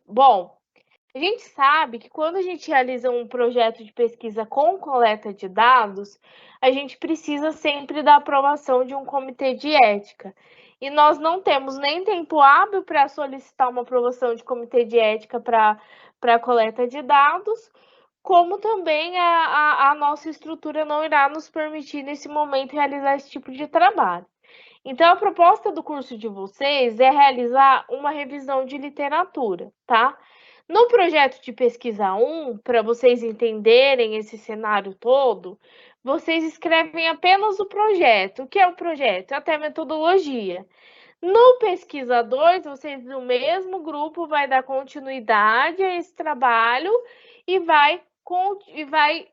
Bom, a gente sabe que quando a gente realiza um projeto de pesquisa com coleta de dados, a gente precisa sempre da aprovação de um comitê de ética. E nós não temos nem tempo hábil para solicitar uma aprovação de comitê de ética para a coleta de dados, como também a nossa estrutura não irá nos permitir, nesse momento, realizar esse tipo de trabalho. Então, a proposta do curso de vocês é realizar uma revisão de literatura, tá? No projeto de pesquisa 1, para vocês entenderem esse cenário todo, vocês escrevem apenas o projeto. O que é o projeto? Até a metodologia. No pesquisa 2, vocês no mesmo grupo vai dar continuidade a esse trabalho e vai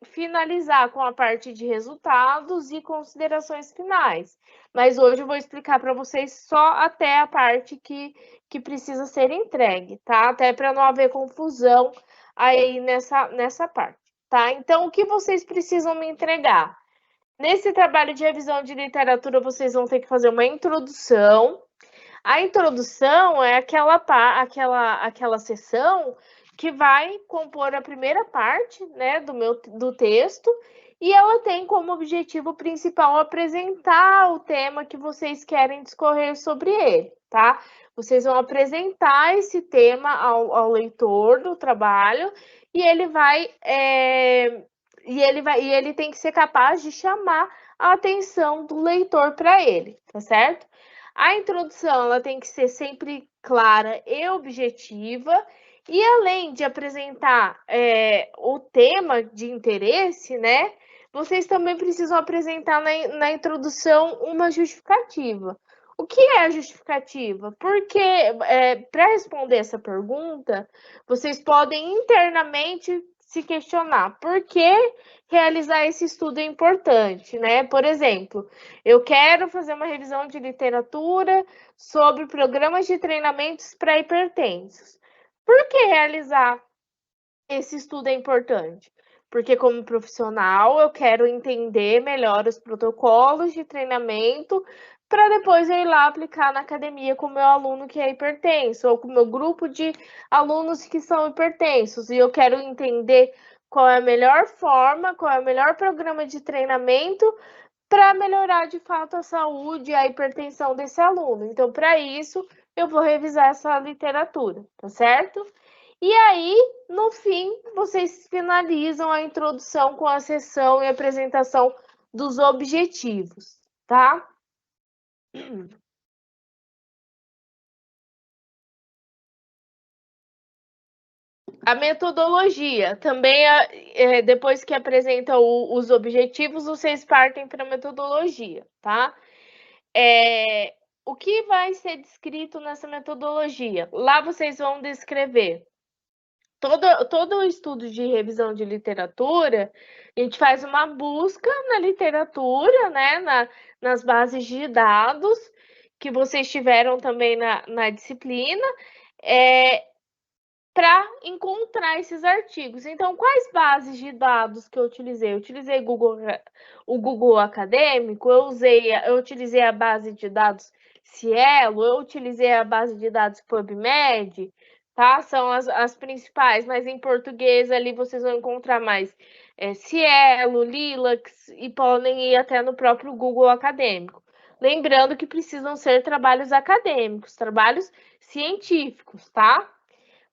finalizar com a parte de resultados e considerações finais. Mas hoje eu vou explicar para vocês só até a parte que precisa ser entregue, tá? Até para não haver confusão aí nessa parte, tá? Então, o que vocês precisam me entregar? Nesse trabalho de revisão de literatura, vocês vão ter que fazer uma introdução. A introdução é aquela sessão que vai compor a primeira parte, né, do texto, e ela tem como objetivo principal apresentar o tema que vocês querem discorrer sobre ele, tá? Vocês vão apresentar esse tema ao leitor do trabalho e ele tem que ser capaz de chamar a atenção do leitor para ele, tá certo? A introdução ela tem que ser sempre clara e objetiva, e além de apresentar o tema de interesse, né, vocês também precisam apresentar na introdução uma justificativa. O que é a justificativa? Porque, para responder essa pergunta, vocês podem internamente se questionar por que realizar esse estudo é importante, né? Por exemplo, eu quero fazer uma revisão de literatura sobre programas de treinamentos para hipertensos. Por que realizar esse estudo é importante? Porque, como profissional, eu quero entender melhor os protocolos de treinamento para depois eu ir lá aplicar na academia com o meu aluno que é hipertenso, ou com o meu grupo de alunos que são hipertensos. E eu quero entender qual é a melhor forma, qual é o melhor programa de treinamento para melhorar de fato a saúde e a hipertensão desse aluno. Então, para isso, eu vou revisar essa literatura, tá certo? E aí, no fim, vocês finalizam a introdução com a sessão e apresentação dos objetivos, tá? A metodologia também, depois que apresenta os objetivos, vocês partem para a metodologia, tá? O que vai ser descrito nessa metodologia? Lá vocês vão descrever todo o estudo de revisão de literatura, a gente faz uma busca na literatura, né, nas bases de dados que vocês tiveram também na disciplina, para encontrar esses artigos. Então, quais bases de dados que eu utilizei? Eu utilizei o Google Acadêmico, eu utilizei a base de dados Cielo, eu utilizei a base de dados PubMed, tá? São as principais, mas em português ali vocês vão encontrar mais Cielo, Lilacs e podem ir até no próprio Google Acadêmico. Lembrando que precisam ser trabalhos acadêmicos, trabalhos científicos, tá?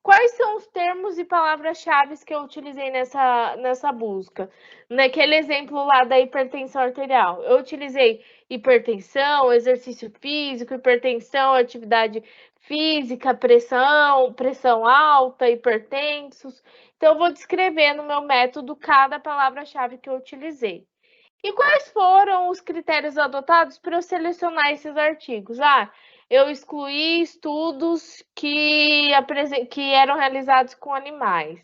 Quais são os termos e palavras-chave que eu utilizei nessa busca? Naquele exemplo lá da hipertensão arterial, eu utilizei hipertensão, exercício físico, hipertensão, atividade física, pressão alta, hipertensos. Então, eu vou descrever no meu método cada palavra-chave que eu utilizei. E quais foram os critérios adotados para eu selecionar esses artigos? Eu excluí estudos que eram realizados com animais.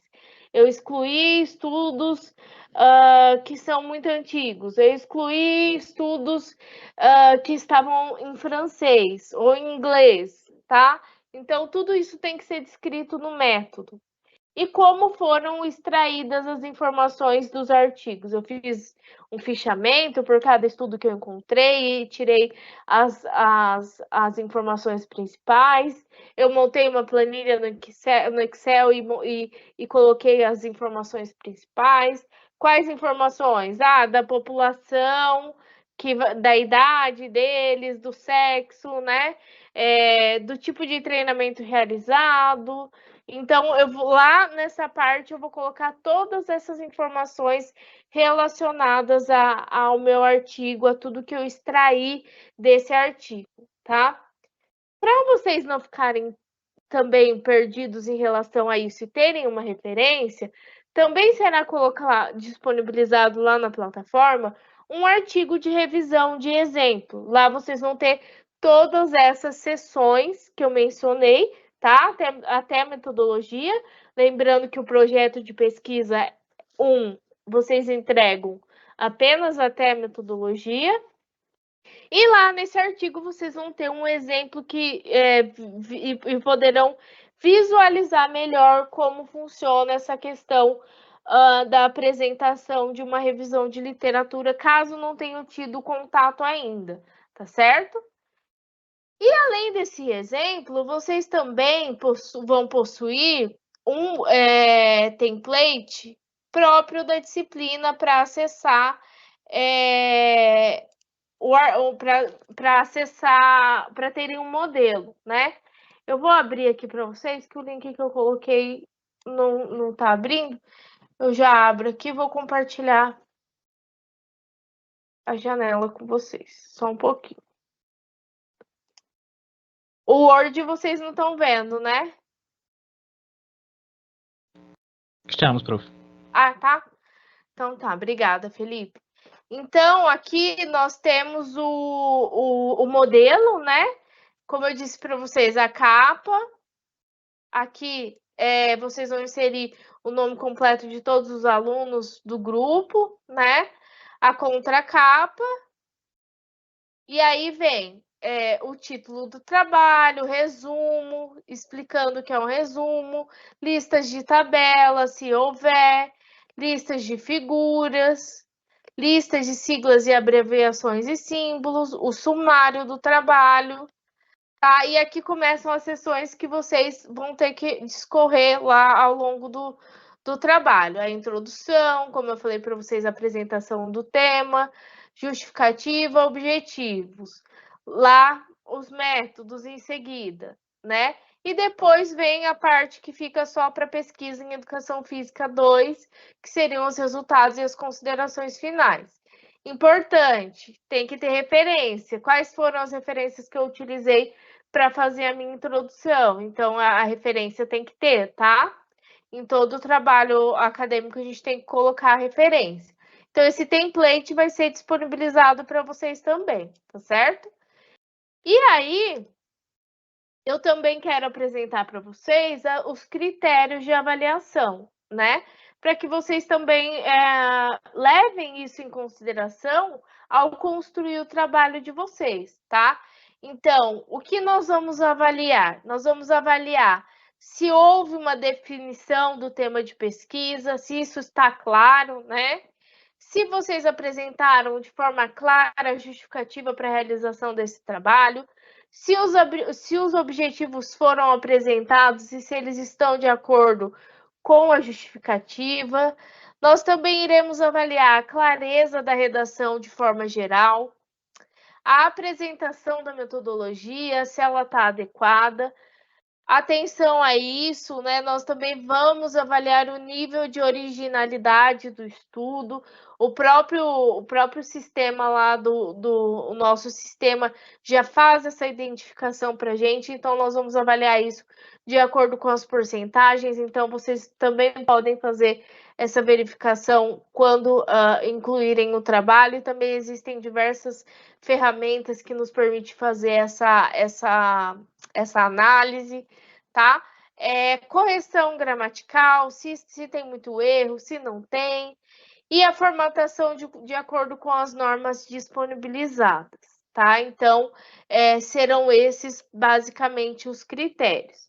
Eu excluí estudos que são muito antigos. Eu excluí estudos que estavam em francês ou em inglês, tá? Então, tudo isso tem que ser descrito no método. e como foram extraídas as informações dos artigos. Eu fiz um fichamento por cada estudo que eu encontrei e tirei as informações principais. Eu montei uma planilha no Excel e coloquei as informações principais. Quais informações? Da população, da idade deles, do sexo, né? Do tipo de treinamento realizado. Então, eu vou lá nessa parte, eu vou colocar todas essas informações relacionadas ao meu artigo, a tudo que eu extraí desse artigo, tá? Para vocês não ficarem também perdidos em relação a isso e terem uma referência, também será disponibilizado lá na plataforma um artigo de revisão de exemplo. Lá vocês vão ter todas essas sessões que eu mencionei, tá? Até a metodologia. Lembrando que o projeto de pesquisa 1, vocês entregam apenas até a metodologia. E lá nesse artigo vocês vão ter um exemplo e poderão visualizar melhor como funciona essa questão da apresentação de uma revisão de literatura, caso não tenham tido contato ainda, tá certo? E além desse exemplo, vocês também vão possuir um template próprio da disciplina para acessar para acessar, para terem um modelo, né? Eu vou abrir aqui para vocês, que o link que eu coloquei não está abrindo. Eu já abro aqui e vou compartilhar a janela com vocês. Só um pouquinho. O Word vocês não estão vendo, né? Estamos, prof. Tá? Então tá, obrigada, Felipe. Então, aqui nós temos o modelo, né? Como eu disse para vocês, a capa. Aqui vocês vão inserir o nome completo de todos os alunos do grupo, né? A contracapa. E aí vem o título do trabalho, resumo, explicando o que é um resumo, listas de tabelas, se houver, listas de figuras, listas de siglas e abreviações e símbolos, o sumário do trabalho. Tá? E aqui começam as sessões que vocês vão ter que discorrer lá ao longo do trabalho. A introdução, como eu falei para vocês, a apresentação do tema, justificativa, objetivos. Lá, os métodos em seguida, né? E depois vem a parte que fica só para pesquisa em Educação Física 2, que seriam os resultados e as considerações finais. Importante, tem que ter referência. Quais foram as referências que eu utilizei para fazer a minha introdução? Então, a referência tem que ter, tá? Em todo o trabalho acadêmico, a gente tem que colocar a referência. Então, esse template vai ser disponibilizado para vocês também, tá certo? E aí, eu também quero apresentar para vocês os critérios de avaliação, né? Para que vocês também levem isso em consideração ao construir o trabalho de vocês, tá? Então, o que nós vamos avaliar? Nós vamos avaliar se houve uma definição do tema de pesquisa, se isso está claro, né? Se vocês apresentaram de forma clara a justificativa para a realização desse trabalho, se os objetivos foram apresentados e se eles estão de acordo com a justificativa. Nós também iremos avaliar a clareza da redação de forma geral, a apresentação da metodologia, se ela está adequada. Atenção a isso, né? Nós também vamos avaliar o nível de originalidade do estudo. O próprio sistema lá o nosso sistema já faz essa identificação para a gente, então nós vamos avaliar isso de acordo com as porcentagens. Então, vocês também podem fazer essa verificação quando incluírem o trabalho. E também existem diversas ferramentas que nos permitem fazer essa análise, tá? Correção gramatical, se tem muito erro, se não tem, e a formatação de acordo com as normas disponibilizadas, tá? Então, serão esses basicamente os critérios.